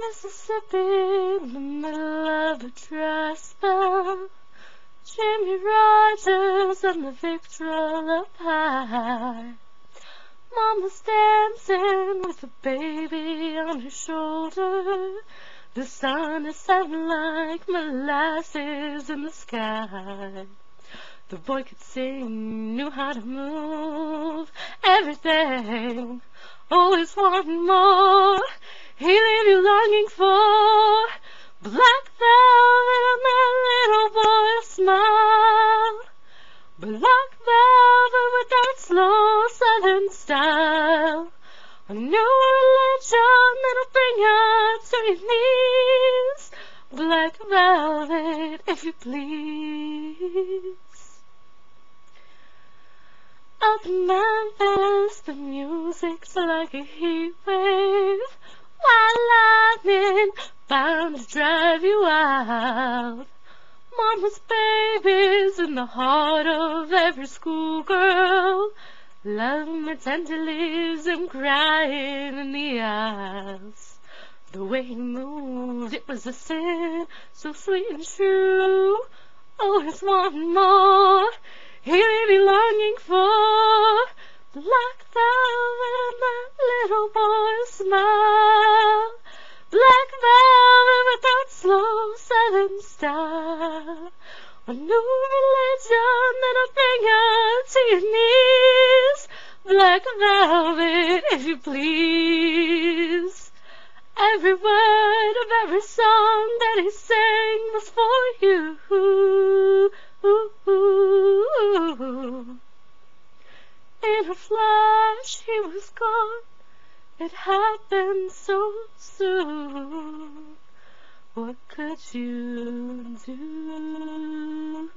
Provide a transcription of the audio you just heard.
Mississippi, in the middle of a dry spell, Jimmy Rogers and the Victrola pie. Mama's dancing with a baby on her shoulder. The sun is setting like molasses in the sky. The boy could sing, knew how to move everything, always wanting more. He leave you longing for black velvet and that little boy's smile. Black velvet with that slow southern style. A new religion that'll bring you to your knees. Black velvet, if you please. Up in Memphis, the music's like a heat wave. White lightning bound to drive you wild. Mama's baby's in the heart of every schoolgirl. Love me tenderly, leaves him crying in the aisles. The way he moved, it was a sin, so sweet and true. Always wanting more, he leave me longing for black velvet and that little boy's smile. Black velvet with that slow southern style. A new religion that'll bring you to your knees. Black velvet, if you please. Every word of every song that he sang was for you. In a flash he was gone. It happened so soon. What could you do?